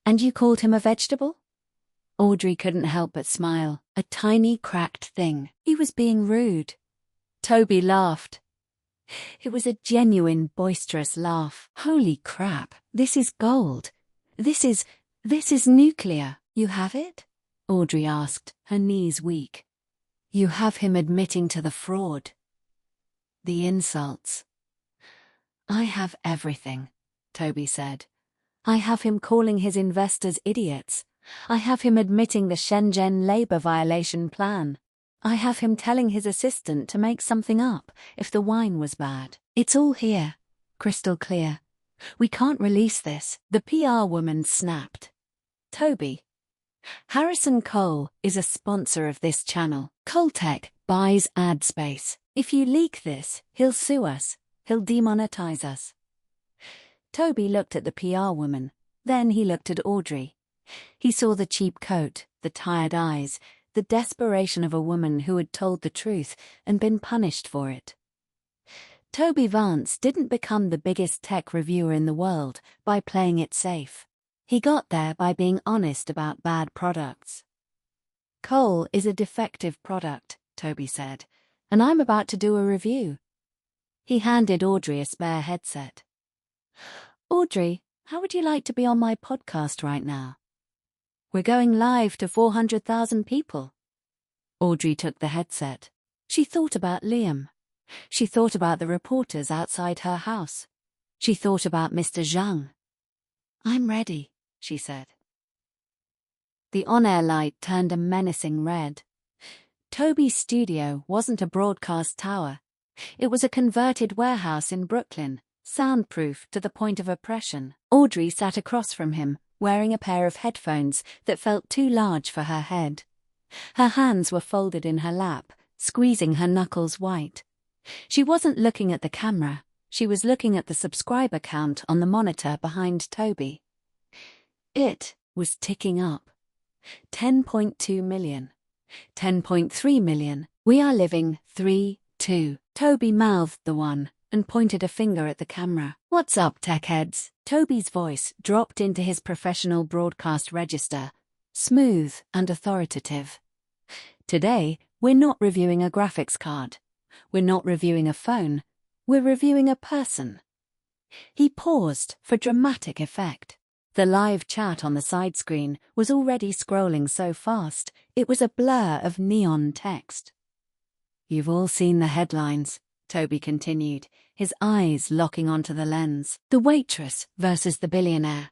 And you called him a vegetable? Audrey couldn't help but smile. A tiny cracked thing. He was being rude. Toby laughed. It was a genuine, boisterous laugh. Holy crap, this is gold. This is nuclear. You have it? Audrey asked, her knees weak. You have him admitting to the fraud. The insults. I have everything, Toby said. I have him calling his investors idiots. I have him admitting the Shenzhen labor violation plan. I have him telling his assistant to make something up if the wine was bad. It's all here, crystal clear. We can't release this. The PR woman snapped. Toby. Harrison Cole is a sponsor of this channel. Coltech buys ad space. If you leak this, he'll sue us. He'll demonetize us. Toby looked at the PR woman. Then he looked at Audrey. He saw the cheap coat, the tired eyes, the desperation of a woman who had told the truth and been punished for it. Toby Vance didn't become the biggest tech reviewer in the world by playing it safe. He got there by being honest about bad products. Cole is a defective product, Toby said, and I'm about to do a review. He handed Audrey a spare headset. Audrey, how would you like to be on my podcast right now? We're going live to 400,000 people. Audrey took the headset. She thought about Liam. She thought about the reporters outside her house. She thought about Mr. Zhang. I'm ready, she said. The on-air light turned a menacing red. Toby's studio wasn't a broadcast tower. It was a converted warehouse in Brooklyn, soundproof to the point of oppression. Audrey sat across from him, wearing a pair of headphones that felt too large for her head. Her hands were folded in her lap, squeezing her knuckles white. She wasn't looking at the camera. She was looking at the subscriber count on the monitor behind Toby. It was ticking up. 10.2 million. 10.3 million. We are living 3-2. Toby mouthed the one and pointed a finger at the camera. What's up, tech heads? Toby's voice dropped into his professional broadcast register, smooth and authoritative. Today, we're not reviewing a graphics card. We're not reviewing a phone. We're reviewing a person. He paused for dramatic effect. The live chat on the side screen was already scrolling so fast, it was a blur of neon text. "You've all seen the headlines," Toby continued, his eyes locking onto the lens. "The waitress versus the billionaire.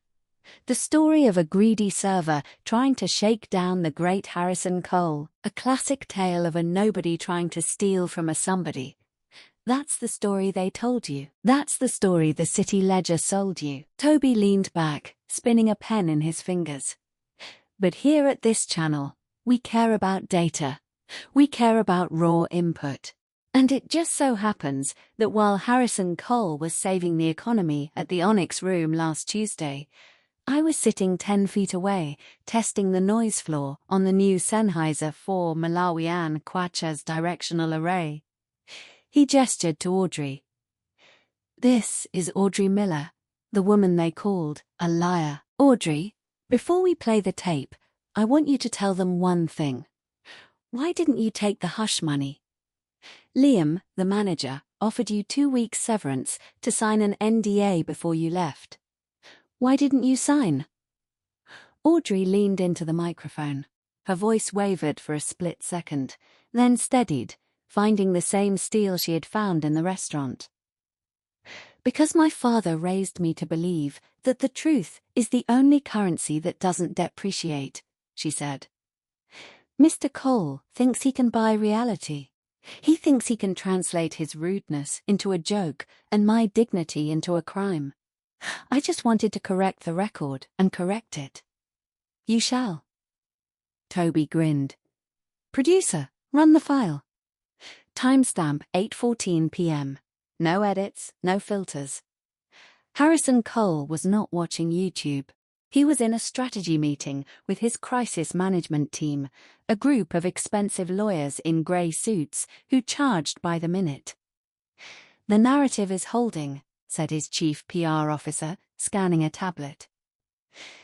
The story of a greedy server trying to shake down the great Harrison Cole. A classic tale of a nobody trying to steal from a somebody. That's the story they told you. That's the story the City Ledger sold you." Toby leaned back, spinning a pen in his fingers. "But here at this channel, we care about data. We care about raw input. And it just so happens that while Harrison Cole was saving the economy at the Onyx Room last Tuesday, I was sitting 10 feet away, testing the noise floor on the new Sennheiser 4 Malawian Quachas directional array." He gestured to Audrey. "This is Audrey Miller, the woman they called a liar. Audrey, before we play the tape, I want you to tell them one thing. Why didn't you take the hush money? Liam, the manager, offered you 2 weeks severance to sign an NDA before you left. Why didn't you sign?" Audrey leaned into the microphone. Her voice wavered for a split second, then steadied, finding the same steel she had found in the restaurant. "Because my father raised me to believe that the truth is the only currency that doesn't depreciate," she said. "Mr. Cole thinks he can buy reality. He thinks he can translate his rudeness into a joke and my dignity into a crime. I just wanted to correct the record and correct it." "You shall." Toby grinned. "Producer, run the file. Timestamp 8:14 p.m. No edits, no filters." Harrison Cole was not watching YouTube. He was in a strategy meeting with his crisis management team, a group of expensive lawyers in grey suits who charged by the minute. "The narrative is holding," said his chief PR officer, scanning a tablet.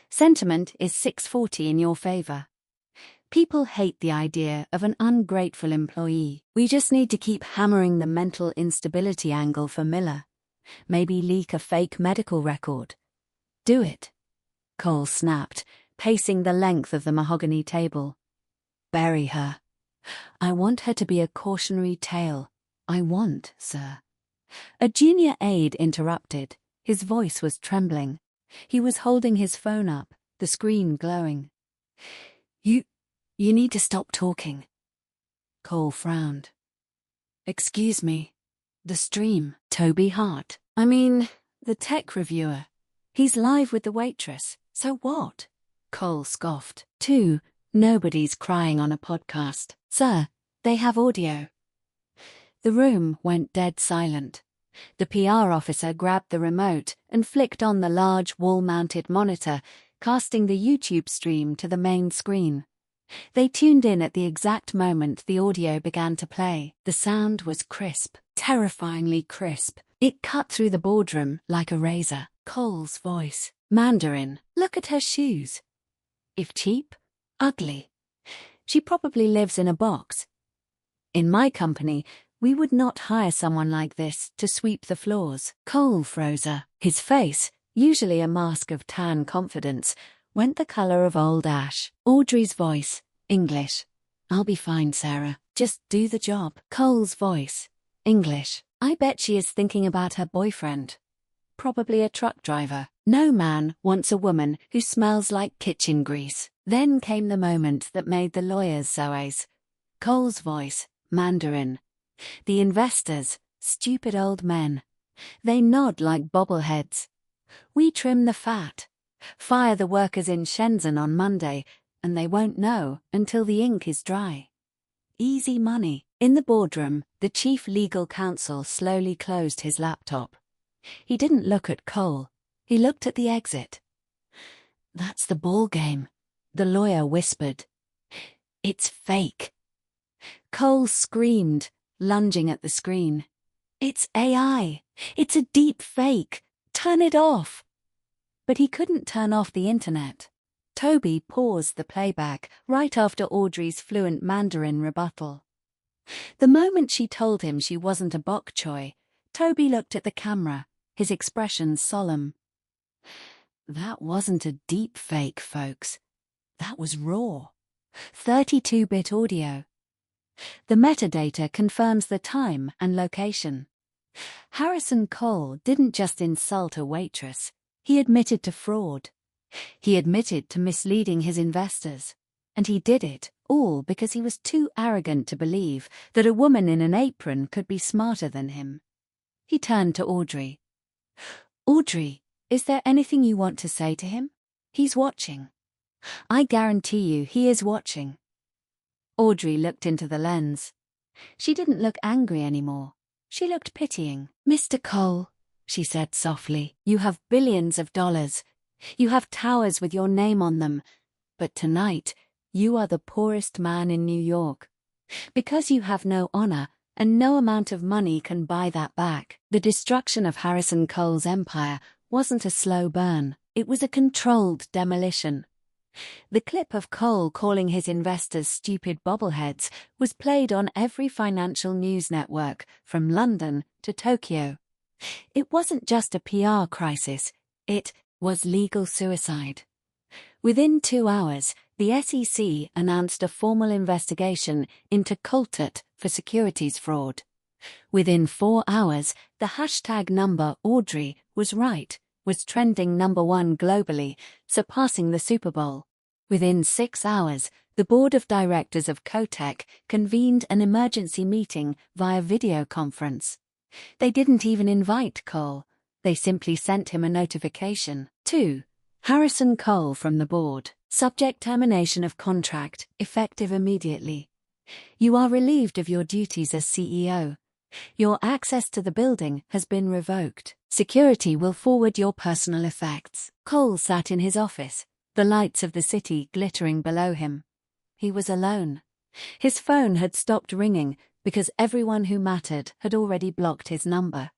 "Sentiment is 640 in your favor. People hate the idea of an ungrateful employee. We just need to keep hammering the mental instability angle for Miller. Maybe leak a fake medical record. Do it." Cole snapped, pacing the length of the mahogany table. "Bury her. I want her to be a cautionary tale. I want, sir." A junior aide interrupted. His voice was trembling. He was holding his phone up, the screen glowing. You need to stop talking." Cole frowned. "Excuse me. The stream." Toby Hart. The tech reviewer. He's live with the waitress. So what?" Cole scoffed. Nobody's crying on a podcast. Sir, they have audio." The room went dead silent. The PR officer grabbed the remote and flicked on the large wall-mounted monitor, casting the YouTube stream to the main screen. They tuned in at the exact moment the audio began to play. The sound was crisp, terrifyingly crisp. It cut through the boardroom like a razor. Cole's voice. "Mandarin, look at her shoes. If cheap, ugly. She probably lives in a box. In my company, we would not hire someone like this to sweep the floors." Cole froze her. His face, usually a mask of tan confidence, went the color of old ash. Audrey's voice. English. "I'll be fine, Sarah. Just do the job." Cole's voice. English. "I bet she is thinking about her boyfriend. Probably a truck driver. No man wants a woman who smells like kitchen grease." Then came the moment that made the lawyers soes. Cole's voice. Mandarin. "The investors, stupid old men. They nod like bobbleheads. We trim the fat. Fire the workers in Shenzhen on Monday, and they won't know until the ink is dry. Easy money." In the boardroom, the chief legal counsel slowly closed his laptop. He didn't look at Cole. He looked at the exit. "That's the ball game," the lawyer whispered. "It's fake." Cole screamed, lunging at the screen. "It's AI. It's a deep fake. Turn it off." but he couldn't turn off the internet. Toby paused the playback right after Audrey's fluent Mandarin rebuttal. The moment she told him she wasn't a bok choy, Toby looked at the camera, his expression solemn. That wasn't a deep fake, folks. That was raw. 32-bit audio. The metadata confirms the time and location. Harrison Cole didn't just insult a waitress, he admitted to fraud. He admitted to misleading his investors. And he did it all because he was too arrogant to believe that a woman in an apron could be smarter than him. He turned to Audrey. Audrey, is there anything you want to say to him? He's watching. I guarantee you he is watching. Audrey looked into the lens. She didn't look angry anymore. She looked pitying. Mr. Cole, she said softly, you have billions of dollars. You have towers with your name on them. But tonight, you are the poorest man in New York. Because you have no honor, and no amount of money can buy that back. The destruction of Harrison Cole's empire wasn't a slow burn. It was a controlled demolition. The clip of Cole calling his investors stupid bobbleheads was played on every financial news network, from London to Tokyo. It wasn't just a PR crisis, it was legal suicide. Within 2 hours, the SEC announced a formal investigation into Coltert for securities fraud. Within 4 hours, the hashtag number Audrey was right was trending #1 globally, surpassing the Super Bowl. Within 6 hours, the board of directors of Kotek convened an emergency meeting via video conference. They didn't even invite Cole. They simply sent him a notification. 2. Harrison Cole from the board. Subject termination of contract, effective immediately. You are relieved of your duties as CEO. Your access to the building has been revoked. Security will forward your personal effects. Cole sat in his office, the lights of the city glittering below him. He was alone. His phone had stopped ringing because everyone who mattered had already blocked his number.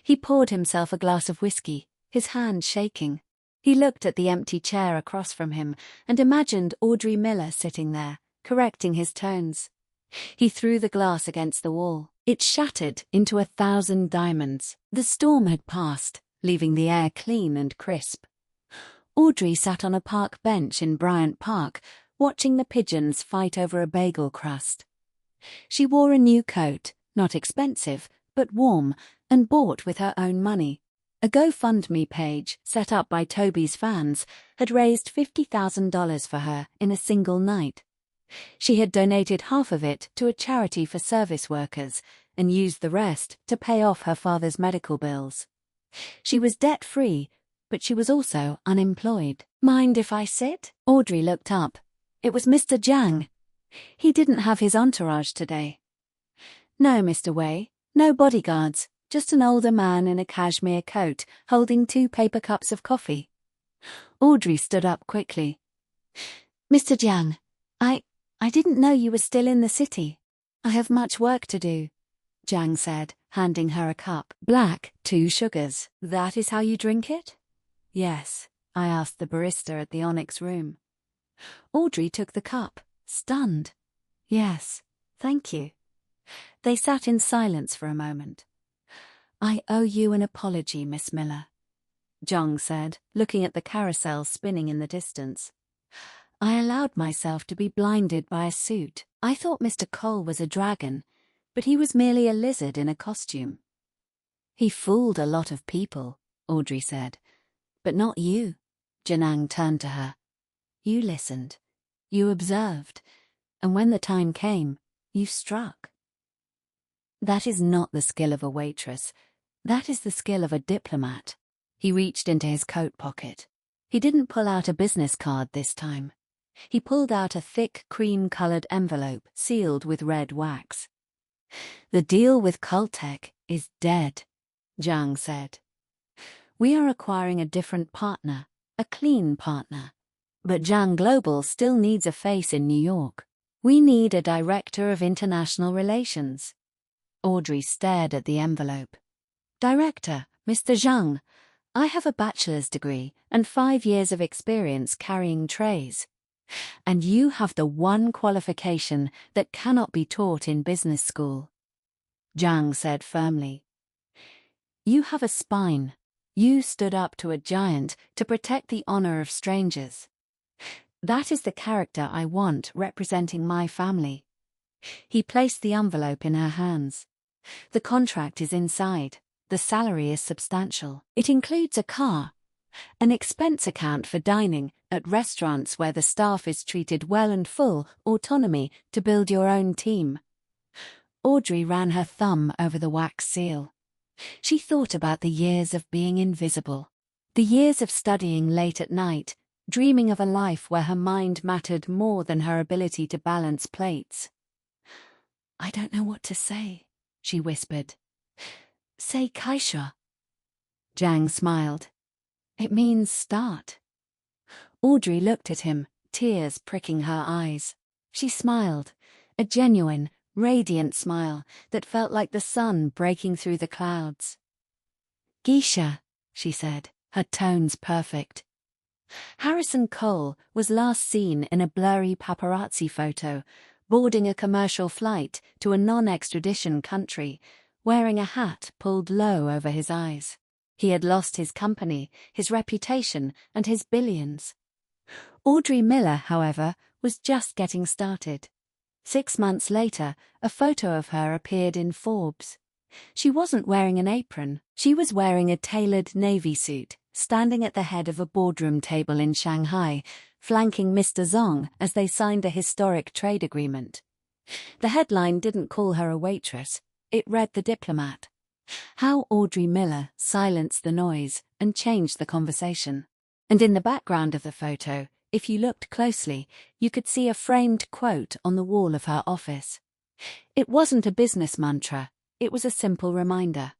He poured himself a glass of whiskey, his hand shaking. He looked at the empty chair across from him and imagined Audrey Miller sitting there, correcting his tones. He threw the glass against the wall. It shattered into 1,000 diamonds. The storm had passed, leaving the air clean and crisp. Audrey sat on a park bench in Bryant Park, watching the pigeons fight over a bagel crust. She wore a new coat, not expensive, but warm, and bought with her own money. A GoFundMe page, set up by Toby's fans, had raised $50,000 for her in a single night. She had donated half of it to a charity for service workers and used the rest to pay off her father's medical bills. She was debt-free, but she was also unemployed. Mind if I sit? Audrey looked up. It was Mr. Jiang. He didn't have his entourage today. No, Mr. Wei, no bodyguards, just an older man in a cashmere coat holding 2 paper cups of coffee. Audrey stood up quickly. Mr. Jiang, I didn't know you were still in the city. I have much work to do, Jiang said, handing her a cup. Black, 2 sugars. That is how you drink it? Yes, I asked the barista at the Onyx room. Audrey took the cup, stunned. Yes, thank you. They sat in silence for a moment. I owe you an apology, Miss Miller, Jiang said, looking at the carousel spinning in the distance. I allowed myself to be blinded by a suit. I thought Mr. Cole was a dragon, but he was merely a lizard in a costume. He fooled a lot of people, Audrey said. But not you. Janang turned to her. You listened. You observed. And when the time came, you struck. That is not the skill of a waitress. That is the skill of a diplomat. He reached into his coat pocket. He didn't pull out a business card this time. He pulled out a thick cream-colored envelope sealed with red wax. The deal with Coltec is dead, Jiang said. We are acquiring a different partner, a clean partner. But Jiang Global still needs a face in New York. We need a director of international relations. Audrey stared at the envelope. Director, Mr. Zhang, I have a bachelor's degree and 5 years of experience carrying trays. And you have the one qualification that cannot be taught in business school. Zhang said firmly. You have a spine. You stood up to a giant to protect the honor of strangers. That is the character I want representing my family. He placed the envelope in her hands. The contract is inside. The salary is substantial. It includes a car, an expense account for dining at restaurants where the staff is treated well and full autonomy to build your own team. Audrey ran her thumb over the wax seal. She thought about the years of being invisible, the years of studying late at night, dreaming of a life where her mind mattered more than her ability to balance plates. I don't know what to say, she whispered. Say Kaisha. Zhang smiled. It means start. Audrey looked at him, tears pricking her eyes. She smiled, a genuine, radiant smile that felt like the sun breaking through the clouds. Geisha, she said, her tones perfect. Harrison Cole was last seen in a blurry paparazzi photo, boarding a commercial flight to a non-extradition country, wearing a hat pulled low over his eyes. He had lost his company, his reputation, and his billions. Audrey Miller, however, was just getting started. 6 months later, a photo of her appeared in Forbes. She wasn't wearing an apron. She was wearing a tailored navy suit, standing at the head of a boardroom table in Shanghai, flanking Mr. Zong as they signed a historic trade agreement. The headline didn't call her a waitress. It read The Diplomat. How Audrey Miller silenced the noise and changed the conversation. And in the background of the photo, if you looked closely, you could see a framed quote on the wall of her office. It wasn't a business mantra, it was a simple reminder.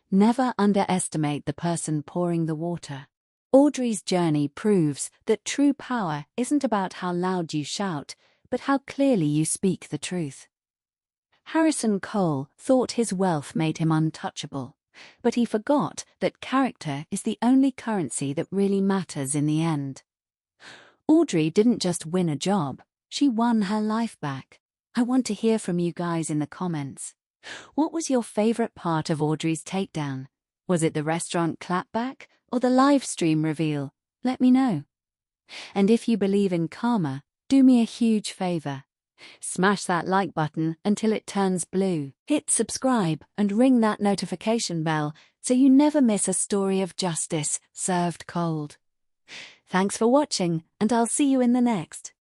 Never underestimate the person pouring the water. Audrey's journey proves that true power isn't about how loud you shout, but how clearly you speak the truth. Harrison Cole thought his wealth made him untouchable, but he forgot that character is the only currency that really matters in the end. Audrey didn't just win a job, she won her life back. I want to hear from you guys in the comments. What was your favorite part of Audrey's takedown? Was it the restaurant clapback or the live stream reveal? Let me know. And if you believe in karma, do me a huge favor. Smash that like button until it turns blue. Hit subscribe and ring that notification bell so you never miss a story of justice served cold. Thanks for watching, and I'll see you in the next.